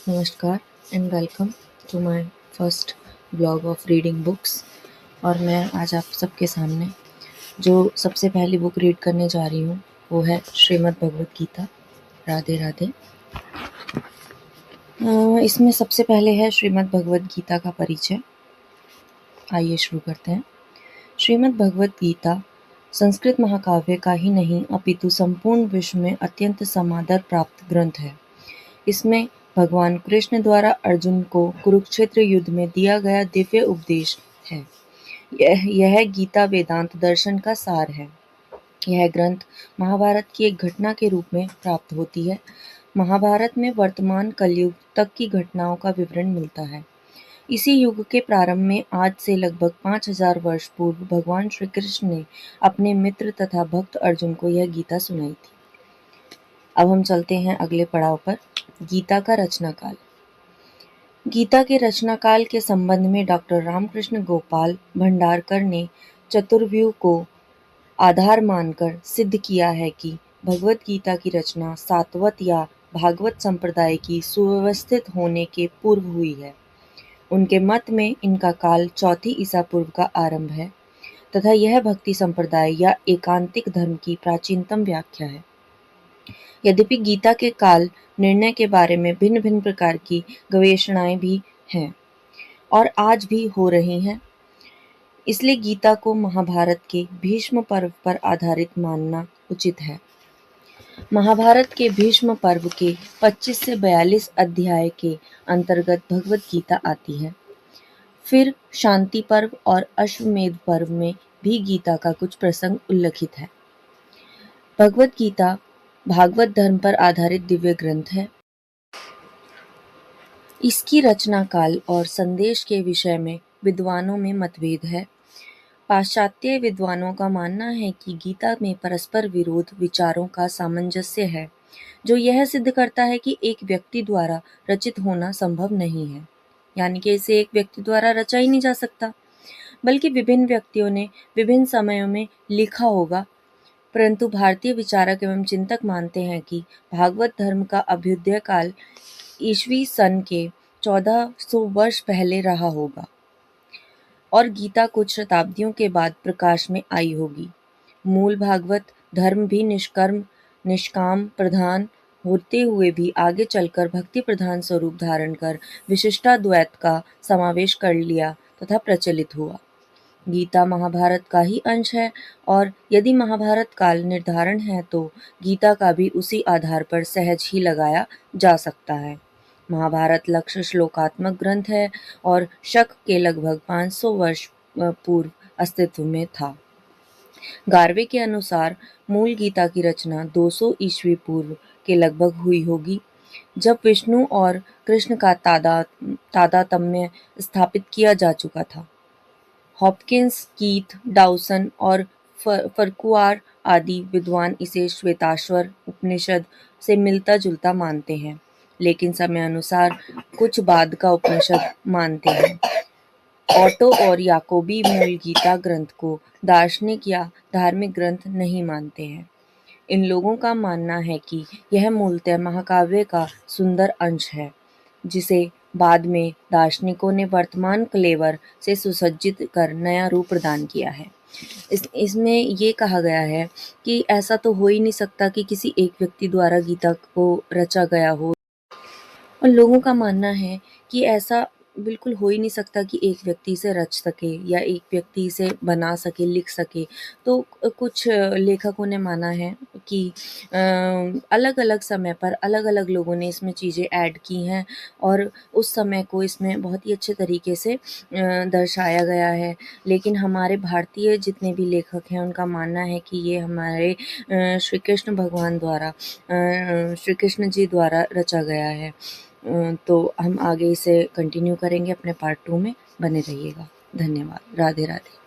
नमस्कार and welcome to my first blog of reading books. और मैं आज आप सबके सामने जो सबसे पहली बुक रीड करने जा रही हूँ वो है श्रीमद् भगवत गीता। राधे राधे। इसमें सबसे पहले है श्रीमद् भगवत गीता का परिचय। आइए शुरू करते हैं। श्रीमद् भगवत गीता संस्कृत महाकाव्य का ही नहीं अपितु संपूर्ण विश्व में अत्यंत समादर प्राप्त ग्रंथ है। इसमें भगवान कृष्ण द्वारा अर्जुन को कुरुक्षेत्र युद्ध में दिया गया दिव्य उपदेश है। यह गीता वेदांत दर्शन का सार है। यह ग्रंथ महाभारत की एक घटना के रूप में प्राप्त होती है। महाभारत में वर्तमान कलयुग तक की घटनाओं का विवरण मिलता है। इसी युग के प्रारंभ में आज से लगभग 5000 वर्ष पूर्व भगवान श्री कृष्ण ने अपने मित्र तथा भक्त अर्जुन को यह गीता सुनाई थी। अब हम चलते हैं अगले पड़ाव पर। गीता का रचनाकाल। गीता के रचनाकाल के संबंध में डॉक्टर रामकृष्ण गोपाल भंडारकर ने चतुर्व्यूह को आधार मानकर सिद्ध किया है कि भगवत गीता की रचना सातवत या भागवत संप्रदाय की सुव्यवस्थित होने के पूर्व हुई है। उनके मत में इनका काल चौथी ईसा पूर्व का आरंभ है तथा यह भक्ति संप्रदाय या एकांतिक धर्म की प्राचीनतम व्याख्या है। यद्यपि गीता के काल निर्णय के बारे में भिन्न भिन्न प्रकार की गवेषणाएं भी हैं और आज भी हो रही हैं, इसलिए गीता को महाभारत के भीष्म पर्व पर आधारित मानना उचित है। महाभारत के भीष्म पर्व के 25 से 42 अध्याय के अंतर्गत भगवत गीता आती है। फिर शांति पर्व और अश्वमेध पर्व में भी गीता का कुछ प्रसंग उल्लिखित है। भगवत गीता भागवत धर्म पर आधारित दिव्य ग्रंथ है। इसकी रचना काल और संदेश के विषय में विद्वानों में मतभेद है। पाश्चात्य विद्वानों का मानना है कि गीता में परस्पर विरोध विचारों का सामंजस्य है, जो यह सिद्ध करता है कि एक व्यक्ति द्वारा रचित होना संभव नहीं है, यानी कि इसे एक व्यक्ति द्वारा रचा ही नहीं जा सकता, बल्कि विभिन्न व्यक्तियों ने विभिन्न समयों में लिखा होगा। परंतु भारतीय विचारक एवं चिंतक मानते हैं कि भागवत धर्म का अभ्युदय काल ईस्वी सन के 1400 वर्ष पहले रहा होगा और गीता कुछ शताब्दियों के बाद प्रकाश में आई होगी। मूल भागवत धर्म भी निष्काम प्रधान होते हुए भी आगे चलकर भक्ति प्रधान स्वरूप धारण कर विशिष्टाद्वैत का समावेश कर लिया तथा प्रचलित हुआ। गीता महाभारत का ही अंश है और यदि महाभारत काल निर्धारण है तो गीता का भी उसी आधार पर सहज ही लगाया जा सकता है। महाभारत लक्ष्य श्लोकात्मक ग्रंथ है और शक के लगभग 500 वर्ष पूर्व अस्तित्व में था। गार्वे के अनुसार मूल गीता की रचना 200 ईस्वी पूर्व के लगभग हुई होगी, जब विष्णु और कृष्ण का तादात्म्य स्थापित किया जा चुका था। हॉपकिंस, कीथ, डाउसन और फर्कुआर आदि विद्वान इसे श्वेताश्वर उपनिषद से मिलता जुलता मानते हैं, लेकिन समय अनुसार कुछ बाद का उपनिषद मानते हैं। ऑटो और याकोबी मूल गीता ग्रंथ को दार्शनिक या धार्मिक ग्रंथ नहीं मानते हैं। इन लोगों का मानना है कि यह मूलतः महाकाव्य का सुंदर अंश है, जिसे बाद में दार्शनिकों ने वर्तमान क्लेवर से सुसज्जित कर नया रूप प्रदान किया है। इसमें ये कहा गया है कि ऐसा तो हो ही नहीं सकता कि किसी एक व्यक्ति द्वारा गीता को रचा गया हो, और लोगों का मानना है कि ऐसा बिल्कुल हो ही नहीं सकता कि एक व्यक्ति इसे रच सके या एक व्यक्ति इसे बना सके, लिख सके। तो कुछ लेखकों ने माना है कि अलग-अलग समय पर अलग-अलग लोगों ने इसमें चीज़ें ऐड की हैं और उस समय को इसमें बहुत ही अच्छे तरीके से दर्शाया गया है। लेकिन हमारे भारतीय जितने भी लेखक हैं उनका मानना है कि ये हमारे श्री कृष्ण भगवान द्वारा श्री कृष्ण जी द्वारा रचा गया है। तो हम आगे इसे कंटिन्यू करेंगे अपने पार्ट 2 में। बने रहिएगा। धन्यवाद। राधे राधे।